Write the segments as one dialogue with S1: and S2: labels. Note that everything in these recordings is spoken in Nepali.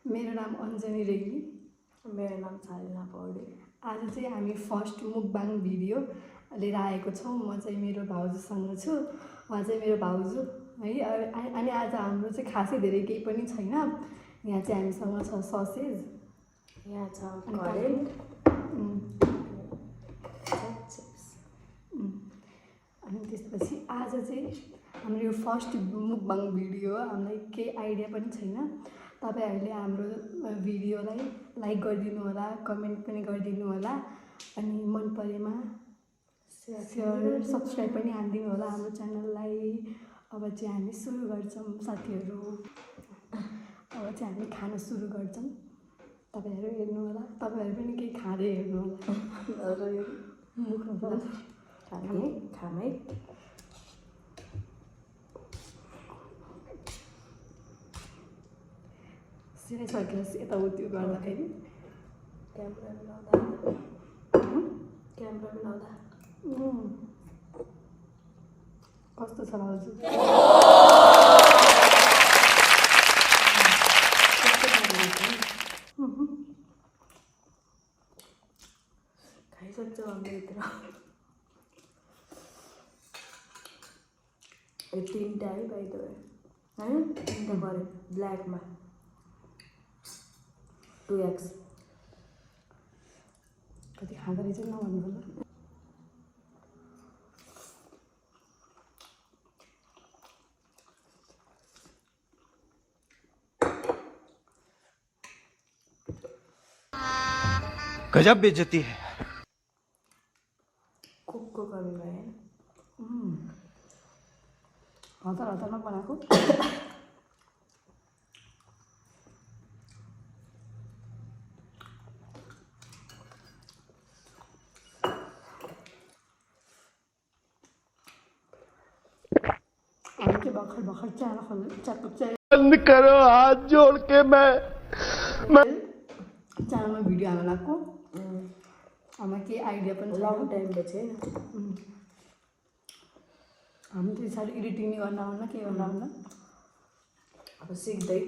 S1: मेरो नाम अञ्जनी रेग्मी।
S2: मेरो नाम सालिना पौडेल।
S1: आज चाहिँ हामी फर्स्ट मुकबाङ भिडियो लिएर आएको छौँ। म चाहिँ मेरो भाउजूसँग छु, उहाँ चाहिँ मेरो भाउजू है। अनि आज हाम्रो चाहिँ खासै धेरै केही पनि छैन। यहाँ चाहिँ हामीसँग छ ससेज,
S2: यहाँ छ करेन्ट,
S1: अनि त्यसपछि आज चाहिँ हाम्रो यो फर्स्ट मुकबाङ भिडियो हो। हामीलाई केही आइडिया पनि छैन। तपाईहरुले हाम्रो भिडियोलाई लाइक गरिदिनु होला, कमेन्ट पनि गरिदिनु होला, अनि मन परेमा शेयर सब्स्क्राइब पनि हालिदिनु होला हाम्रो च्यानललाई। अब चाहिँ हामी सुरु गर्छौँ साथीहरू। अब चाहिँ हामी खान सुरु गर्छौँ। तपाईहरु हेर्नु होला, तपाईहरु पनि केही खाँदै हेर्नु होला। मुखमा
S2: खामै
S1: सिधै सर्केस यताउति गर्दाखेरि
S2: क्यामेरा मिलाउँदा
S1: कस्तो छ भाउजू?
S2: खाइसक्छौ हामीभित्र। यो 3टा है बाइ द वे, हैन? 3टा गरे ब्ल्याकमा 2x।
S1: कति खाँदो रहेछ नभन्नु होला।
S3: गजब बेइज्जती है।
S2: कुकको कमी भयो।
S1: हतार हतारमा बनाएको। भर्खर भर्खर
S3: बंद करो हाथ जोड़ के मैं
S1: च्यानलमा भिडियो हाल्न लाग्यो। हाम्रो केही आइडिया पनि
S2: लङ टाइम पछि
S1: हामी चाहिँ साह्रो एडिटिङ नि गर्न आउन के गर्न आउन।
S2: अब सिक्दै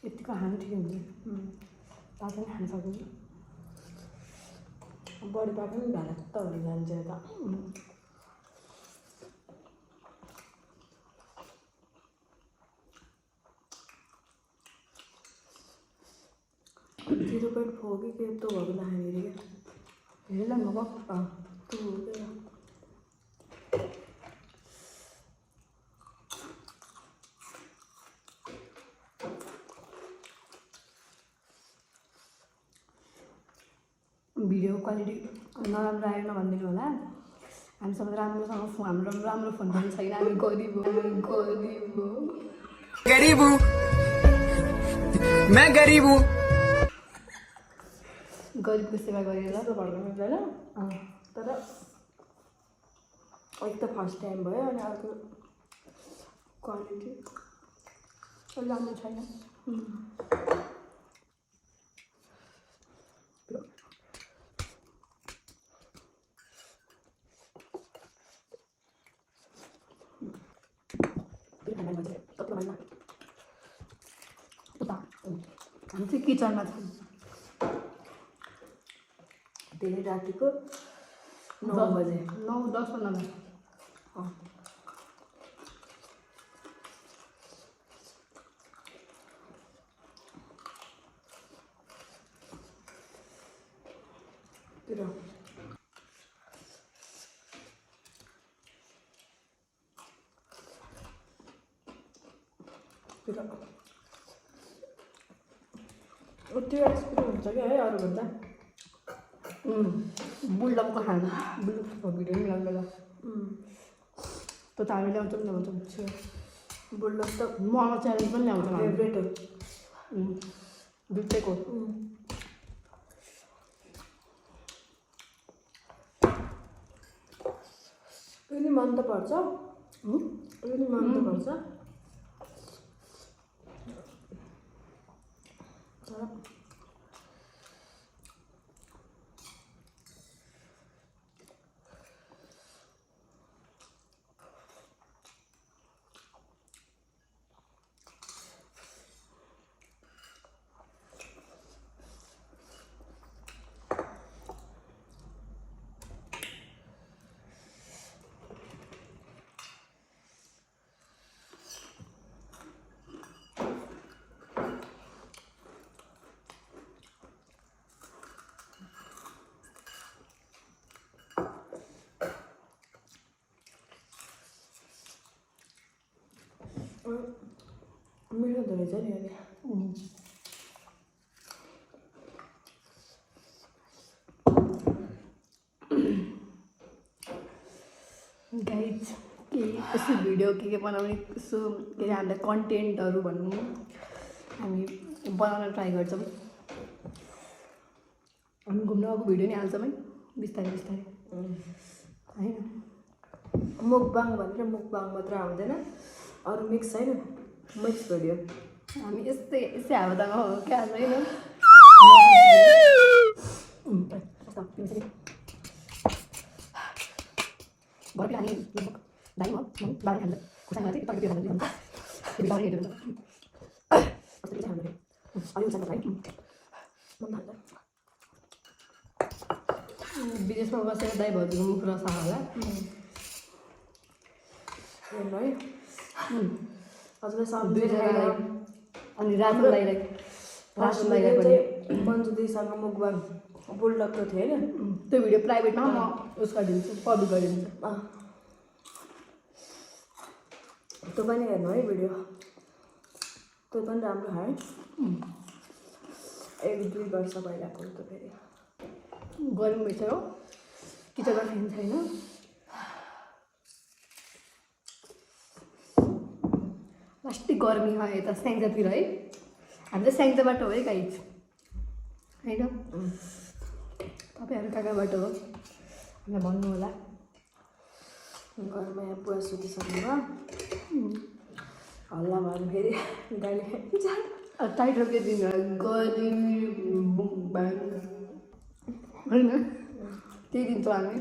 S1: यतिको खानु ठिक हुन्छ। भात पनि खान सक्नु।
S2: बडी पार्ट पनि भालत हुने जान्छ यता। जीरो पॉइंट फोगी के तो वो ना है मेरी
S1: हेला न बाबा
S2: तो हो गया।
S1: भिडियो क्वालिटी नराम्रो आयो नभनिदिनु होला। हामीसँग राम्रोसँग हाम्रो राम्रो फोन पनि छैन। हामी गरिब हो।
S3: गरीब हूँ मैं, गरीब हूँ।
S1: गरिबको सेवा गरेर
S2: त्यस्तो भन्न मिल्दैन। तर एक त फर्स्ट टाइम भयो, अनि अर्को क्वालिटी
S1: राम्रो छैन। हामी चाहिँ किचनमा छौँ।
S2: धेरै रातिको 9 बजे
S1: 9-10 बजे।
S2: त्यो एक्सपिरियन्स हुन्छ क्या है अरूभन्दा।
S1: बुल्डपको खाना बुल्डपको भिडियो मिलाउनु बेला त हामी ल्याउँछौँ ल्याउँछौँ।
S2: बुल्डप त
S1: ममा च्यालेन्ज पनि ल्याउँछौँ।
S2: फेभरेट हो
S1: दुधैको।
S2: पनि मन त पर्छ। पनि मन त पर्छ। मिठो हुँदो रहेछ नि अनि
S1: गाइज के यस्तो भिडियो के बनाउने यसो के अरे हामीलाई कन्टेन्टहरू भनौँ हामी बनाउन ट्राई गर्छौँ हामी घुम्न गएको भिडियो नि हाल्छौँ है बिस्तारै बिस्तारै होइन
S2: मुकबाङ भनेर मुकबाङ मात्र आउँदैन अरू मिक्स छैन मिक्स भिडियो
S1: हामी यस्तै यस्तै हावादामा हो क्या छैन घरतिर हामी दाइ हो बाह्र खान्छ खुर्सानी चाहिँ तपाईँ खान्छ फेरि बाह्र हेरेर कस्तो चाहिँ खाँदाखेरि अलि उचाल्नु है विदेशमा बसेर दाइ भाउजूको मुख रस होला
S2: हेर्नु है हजुरलाई सब
S1: दुईजनालाई अनि रातो दाइलाई पनि
S2: मन्जु दिदीसँग मुकबाङ बुलडकको थियो होइन
S1: त्यो भिडियो प्राइभेटमा म उस गरिदिन्छु पब्लिक गरिदिन्छु
S2: त्यो पनि हेर्नु है भिडियो त्यो पनि राम्रो है 1-2 वर्ष पहिलाको त्यो फेरि
S1: गरम भइसक्यो किचनमा फ्यान छैन लास्टै गर्मी हो यता स्याङ्जातिर है हामी त स्याङ्जाबाट हो है गाइज होइन तपाईँहरू कहाँ कहाँबाट हो हामीलाई भन्नु होला
S2: घरमा यहाँ पुरा सुतिसक्नु भयो हल्ला भयो फेरि गाली
S1: टाइटल के दिनु होइन त्यही दिन्छौँ हामी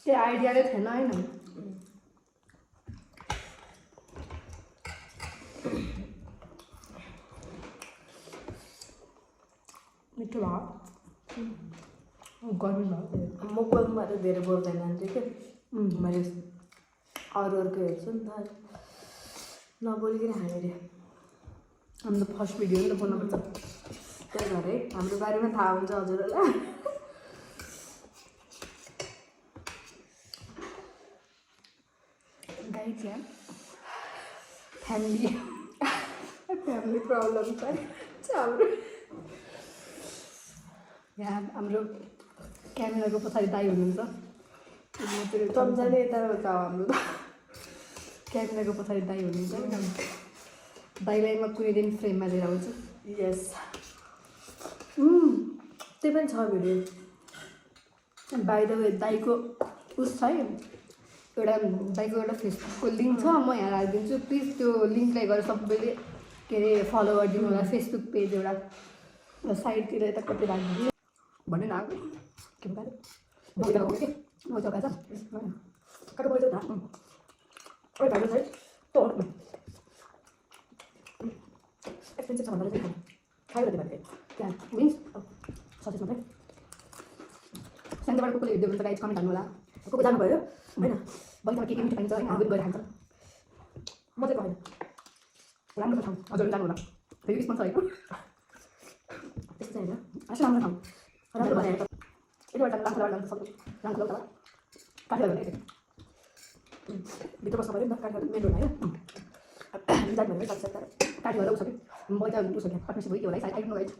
S1: केही आइडिया नै थिएन होइन मिठो भयो गर्मी भयो
S2: मुकबाङमा त धेरै बोल्दैन अन्त के मैले अरूको हेर्छु नि त नबोलिकन हामीले
S1: हाम्रो फर्स्ट भिडियो नि त बोल्नुपर्छ
S2: त्यही भएर है हाम्रो बारेमा थाहा हुन्छ हजुरहरूलाई
S1: गाइज यहाँ फ्यामिली
S2: प्रब्लम छ हाम्रो
S1: यहाँ हाम्रो क्यामेराको पछाडि दाइ हुनुहुन्छ
S2: सम्झने यता छ हाम्रो त
S1: क्यामेराको पछाडि दाइ हुनुहुन्छ दाइलाई म कुनै दिन फ्रेममा लिएर आउँछु
S2: यस त्यो पनि छ भिडियो
S1: बाई द वे दाइको उस छ है एउटा दाइको एउटा फेसबुकको लिङ्क छ म यहाँ राखिदिन्छु प्लिज त्यो लिङ्कलाई गएर सबैले के अरे फलो गरिदिनु होला फेसबुक पेज एउटा साइडतिर यतापट्टि राखिदिनु भन्नु न के भयो के मजा छ
S2: कता बोल्छ त ओइ भाइ चाहिँ त एक्सपेन्सिभ छ भन्दा चाहिँ खाइ रहेछ भने
S1: त्यहाँ मिन्स सजेस्ट मात्रै सेन्टरबाट कोले हेर्दै हुन्छ गाइज कमेन्ट हाल्नु होला
S2: को जानुभयो होइन
S1: बैठकमा के मिठो पाइन्छ होइन हामी गएर खान्छ
S2: म चाहिँ गएन
S1: राम्रो ठाउँ हजुर जानु होला फेरि स्पोन्सर होइन
S2: त्यस्तो चाहिँ होइन
S1: अझै राम्रो ठाउँ
S2: राम्रो बनाएर त
S1: यतिबाट लाङ्खोलाबाट जानु सक्नु लाङ्खोला उता काठेर भने
S2: भित्र बस्नु पऱ्यो नि त काठमाडौँ मेन रोड होइन जानु भनेर सक्छ तर
S1: काठेर उसो कि बैठक उसो क्या पार्टनरसिप भयो होला साइड आइपुग्नु गाइज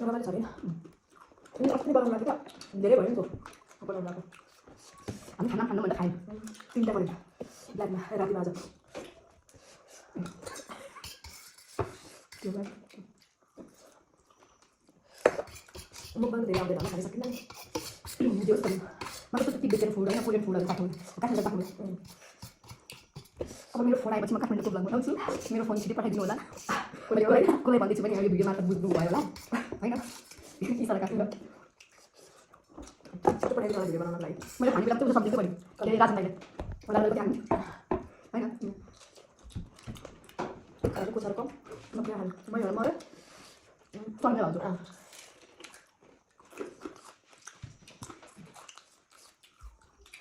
S2: रमाइलो छ नि अस्ति बनाउनु लाग्यो त धेरै भयो नि त बनाउनु लाग्यो
S1: हामी खाना खानु भन्दा खायौँ
S2: 3टा पऱ्यो ब्ल्याकमा रातिमा आज
S1: त्यो भयो
S2: म पनि धेरै आउँदैन होला खाइसकिनँ नि
S1: त्यो पनि मलाई त तिब्बतियन फुड होइन कोरियन फुडहरू काठमाडौँ अब मेरो फोन आएपछि म काठमाडौँको ब्लग बनाउँछु मेरो फोन छिटै पठाइदिनु होला कसलाई भन्दैछु भने अहिले भिडियो मात्र बुझ्नु भयो होला होइन इसारा काट्नु
S2: छिटो पठाइदिनु होला भिडियो बनाउनको लागि
S1: मैले खाने बेला पनि सम्झिँदै पऱ्यो के राजन दाइले राजन दाइले होइन
S2: को छ र कम म के हाल्नु
S1: मैले होला मऱ्यो सम्झेर हजुर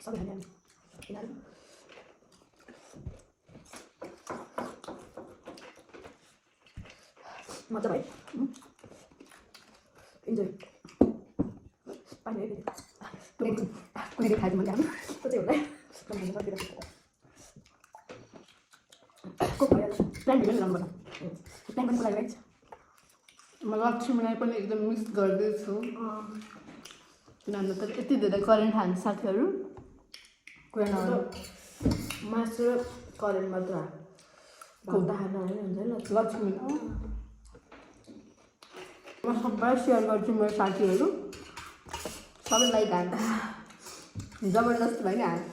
S2: सबै खाने यिनीहरू मजा भयो इन्जोय पानी है
S1: कुनै दिन खाएको भने हामी
S2: त्यो चाहिँ हुँदैन
S1: प्लान भिडियो राम्रो प्लान पनि लागि छ म लक्ष्मीलाई पनि एकदम मिस गर्दैछु किनभने त यति धेरै करेन्ट हान्छ साथीहरू कुरा नगर्नु
S2: मासु र करेन्ट मात्र भात खाना हुन्छ नि
S1: लक्ष्मी म सबैलाई सेयर गर्छु मेरो साथीहरू सबैलाई खान्छ जबरजस्ती भयो नि हाल्छ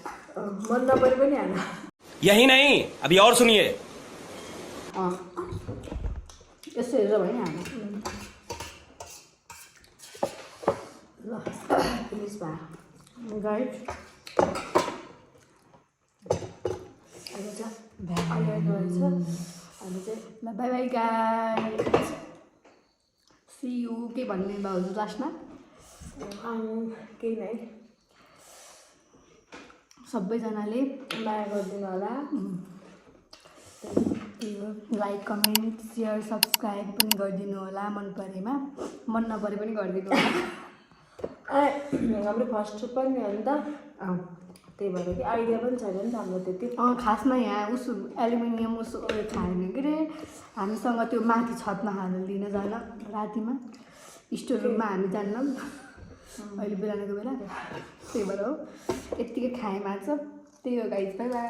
S2: मन नपरे पनि हाल्नु
S4: यही नहीं अभी और सुनिए
S1: यस्तो हेरेर भयो नि हाल्छ
S2: ल फिनिस भयो
S1: गाइड
S2: अहिले चाहिँ रहेछ अहिले चाहिँ
S1: ल bye bye guys see you के भन्ने भाउजू लास्टमा
S2: केही नै
S1: सबैजनाले
S2: माया गरिदिनु होला
S1: लाइक कमेन्ट सेयर सब्सक्राइब पनि गरिदिनु होला मन परेमा मन नपरे पनि गरिदिनु होला
S2: हाम्रो फर्स्ट पनि हो नि त त्यही भएर कि आइडिया पनि छैन नि त हाम्रो त्यति
S1: खासमा यहाँ उसो एल्युमिनियम उसो खाएन के अरे हामीसँग त्यो माथि छतमा हालेर लिन जान रातिमा स्टोर रुममा हामी जान्नौँ अहिले बेलाको बेला त्यही भएर हो यत्तिकै खाएँ मान्छ त्यही हो गाइस बाई बाई